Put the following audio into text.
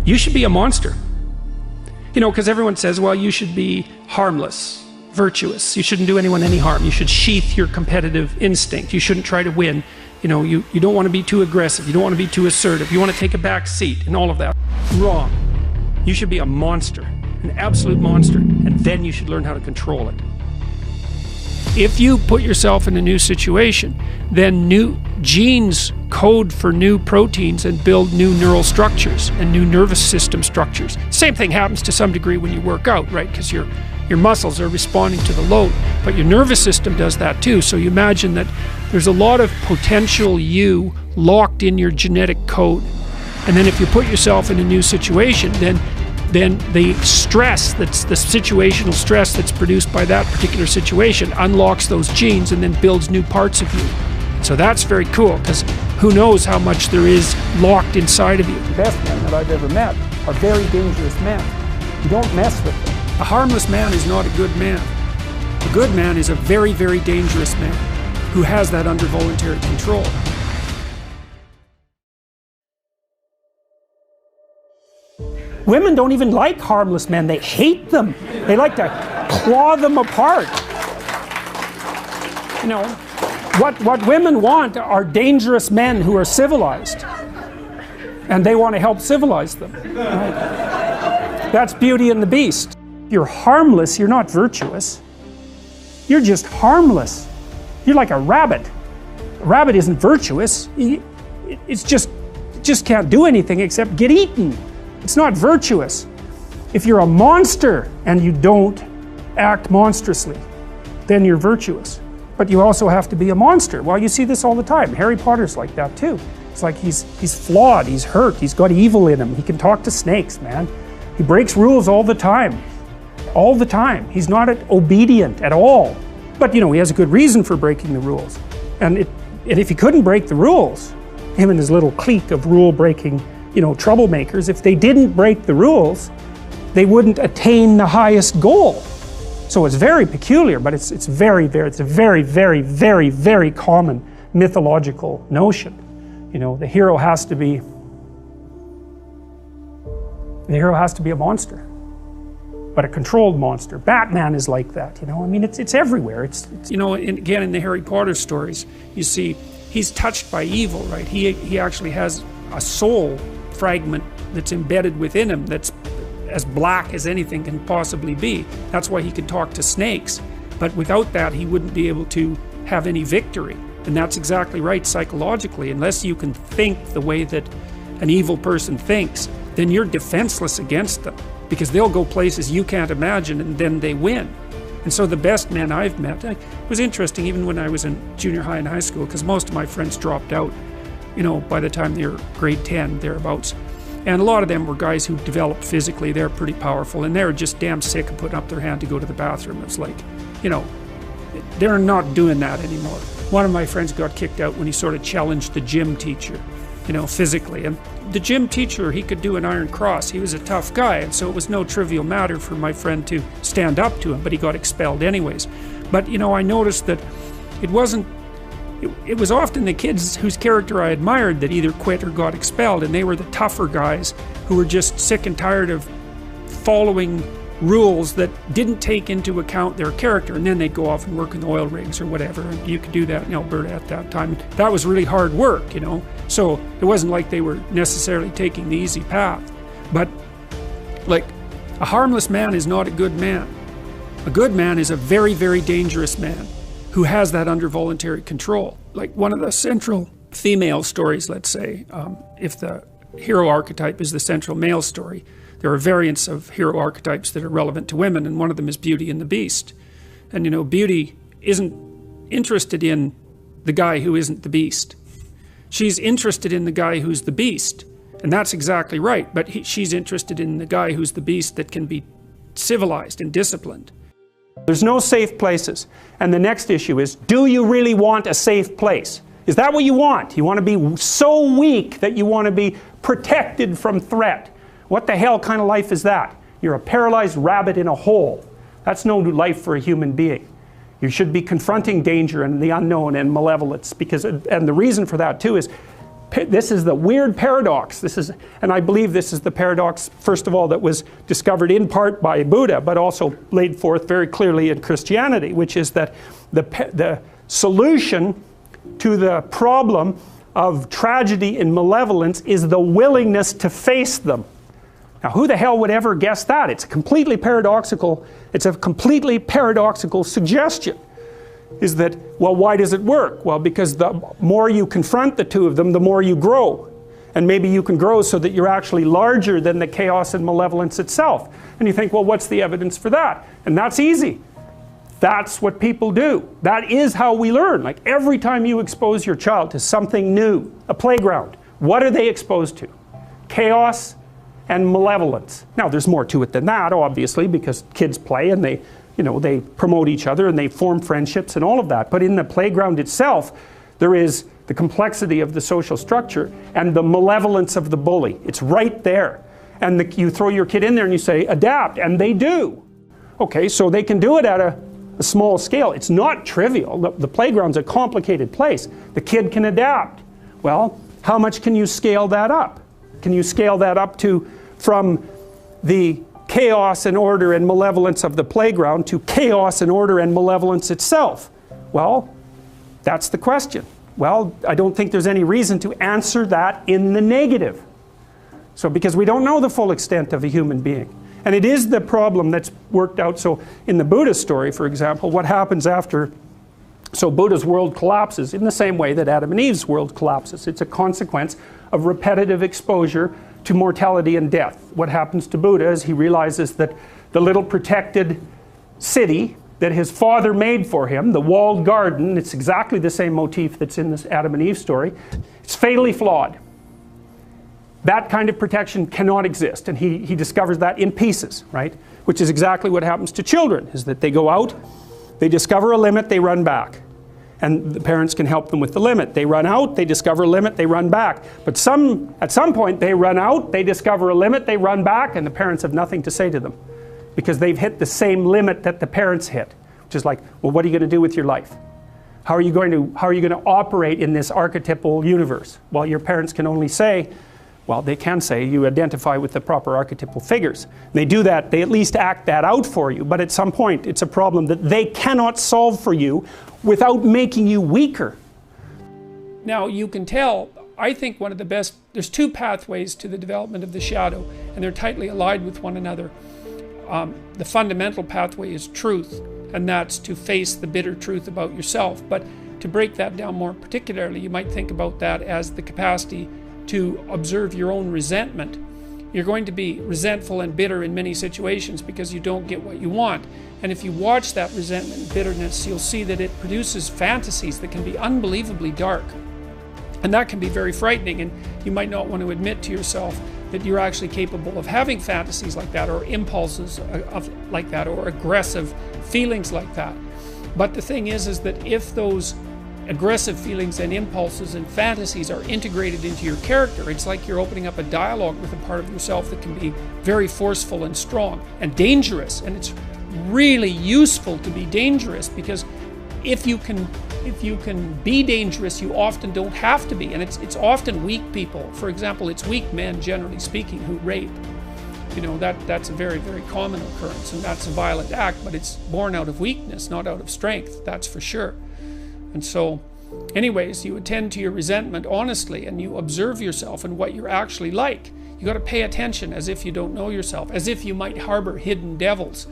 You should be a monster. You know, because everyone says, well, you should be harmless, virtuous. You shouldn't do anyone any harm. You should sheath your competitive instinct. You shouldn't try to win. You know, you don't want to be too aggressive. You don't want to be too assertive. You want to take a back seat and all of that. Wrong. You should be a monster, an absolute monster, and then you should learn how to control it. If you put yourself in a new situation, then new genes code for new proteins and build new neural structures and new nervous system structures. Same thing happens to some degree when you work out, right? Because your muscles are responding to the load, but your nervous system does that too. So you imagine that there's a lot of potential you locked in your genetic code. And then if you put yourself in a new situation, then the stress, that's the situational stress that's produced by that particular situation, unlocks those genes and then builds new parts of you. So that's very cool, because who knows how much there is locked inside of you. The best men that I've ever met are very dangerous men. You don't mess with them. A harmless man is not a good man. A good man is a very, very dangerous man who has that under voluntary control. Women don't even like harmless men. They hate them. They like to claw them apart. You know, what women want are dangerous men who are civilized. And they want to help civilize them. Right? That's Beauty and the Beast. You're harmless, you're not virtuous. You're just harmless. You're like a rabbit. A rabbit isn't virtuous. It just can't do anything except get eaten. It's not virtuous. If you're a monster and you don't act monstrously, then you're virtuous. But you also have to be a monster. Well, you see this all the time. Harry Potter's like that too. It's like he's flawed, he's hurt, he's got evil in him. He can talk to snakes, man. He breaks rules all the time. All the time. He's not obedient at all. But you know, he has a good reason for breaking the rules. And if he couldn't break the rules, him and his little clique of rule-breaking, you know, troublemakers, if they didn't break the rules, they wouldn't attain the highest goal. So it's very peculiar, but it's a very, very common mythological notion. You know, the hero has to be a monster, but a controlled monster. Batman is like that, you know. I mean, it's everywhere. It's you know, again, in the Harry Potter stories, you see he's touched by evil, right? He actually has a soul fragment that's embedded within him that's as black as anything can possibly be. That's why he can talk to snakes. But without that, he wouldn't be able to have any victory. And that's exactly right psychologically. Unless you can think the way that an evil person thinks, then you're defenseless against them, because they'll go places you can't imagine and then they win. And so the best men I've met, it was interesting even when I was in junior high and high school, because most of my friends dropped out, you know, by the time they were grade 10, thereabouts. And a lot of them were guys who developed physically. They're pretty powerful, and they're just damn sick of putting up their hand to go to the bathroom. It was like, you know, they're not doing that anymore. One of my friends got kicked out when he sort of challenged the gym teacher, you know, physically. And the gym teacher, he could do an iron cross. He was a tough guy, and so it was no trivial matter for my friend to stand up to him, but he got expelled anyways. But, you know, I noticed that it wasn't, it was often the kids whose character I admired that either quit or got expelled, and they were the tougher guys who were just sick and tired of following rules that didn't take into account their character, and then they'd go off and work in oil rigs or whatever. And you could do that in Alberta at that time. That was really hard work, you know, so it wasn't like they were necessarily taking the easy path. But like, a harmless man is not a good man. A good man is a very, very dangerous man who has that under voluntary control. Like one of the central female stories, let's say, if the hero archetype is the central male story, there are variants of hero archetypes that are relevant to women, and one of them is Beauty and the Beast. And you know, Beauty isn't interested in the guy who isn't the beast. She's interested in the guy who's the beast, and that's exactly right, but she's interested in the guy who's the beast that can be civilized and disciplined. There's no safe places. And the next issue is, do you really want a safe place? Is that what you want? You want to be so weak that you want to be protected from threat? What the hell kind of life is that? You're a paralyzed rabbit in a hole. That's no life for a human being. You should be confronting danger and the unknown and malevolence, because, and the reason for that too is, This is the weird paradox. And I believe this is the paradox, first of all, that was discovered in part by Buddha, but also laid forth very clearly in Christianity, which is that the solution to the problem of tragedy and malevolence is the willingness to face them. Now, who the hell would ever guess that? It's a completely paradoxical suggestion. Is that, well, why does it work? Well, because the more you confront the two of them, the more you grow. And maybe you can grow so that you're actually larger than the chaos and malevolence itself. And you think, well, what's the evidence for that? And that's easy. That's what people do. That is how we learn. Like every time you expose your child to something new, a playground, what are they exposed to? Chaos and malevolence. Now, there's more to it than that, obviously, because kids play and they promote each other and they form friendships and all of that. But in the playground itself, there is the complexity of the social structure and the malevolence of the bully. It's right there. And you throw your kid in there and you say, adapt, and they do. Okay, so they can do it at a small scale. It's not trivial. The playground's a complicated place. The kid can adapt. Well, how much can you scale that up? Can you scale that up from the chaos and order and malevolence of the playground to chaos and order and malevolence itself? Well, that's the question. Well, I don't think there's any reason to answer that in the negative. So, because we don't know the full extent of a human being. And it is the problem that's worked out. So, in the Buddha story, for example, what happens after, so Buddha's world collapses in the same way that Adam and Eve's world collapses. It's a consequence of repetitive exposure to mortality and death. What happens to Buddha is he realizes that the little protected city that his father made for him, the walled garden, it's exactly the same motif that's in this Adam and Eve story, it's fatally flawed. That kind of protection cannot exist, and he discovers that in pieces, right? Which is exactly what happens to children, is that they go out, they discover a limit, they run back. And the parents can help them with the limit. They run out, they discover a limit, they run back. But at some point they run out, they discover a limit, they run back, and the parents have nothing to say to them. Because they've hit the same limit that the parents hit. Which is like, well, what are you going to do with your life? How are you going to operate in this archetypal universe? Well, your parents can only say, well, they can say you identify with the proper archetypal figures. They do that, they at least act that out for you, but at some point it's a problem that they cannot solve for you without making you weaker. Now you can tell, I think one of the best, there's two pathways to the development of the shadow, and they're tightly allied with one another. The fundamental pathway is truth, and that's to face the bitter truth about yourself. But to break that down more particularly, you might think about that as the capacity to observe your own resentment. You're going to be resentful and bitter in many situations because you don't get what you want. And if you watch that resentment and bitterness, you'll see that it produces fantasies that can be unbelievably dark. And that can be very frightening, and you might not want to admit to yourself that you're actually capable of having fantasies like that, or impulses like that, or aggressive feelings like that. But the thing is that if those aggressive feelings and impulses and fantasies are integrated into your character, it's like you're opening up a dialogue with a part of yourself that can be very forceful and strong and dangerous. And it's really useful to be dangerous, because if you can be dangerous, you often don't have to be. And it's often weak people. For example, it's weak men, generally speaking, who rape. You know, that's a very, very common occurrence, and that's a violent act, but it's born out of weakness, not out of strength, that's for sure. And so, anyways, you attend to your resentment honestly, and you observe yourself and what you're actually like. You got to pay attention as if you don't know yourself, as if you might harbor hidden devils.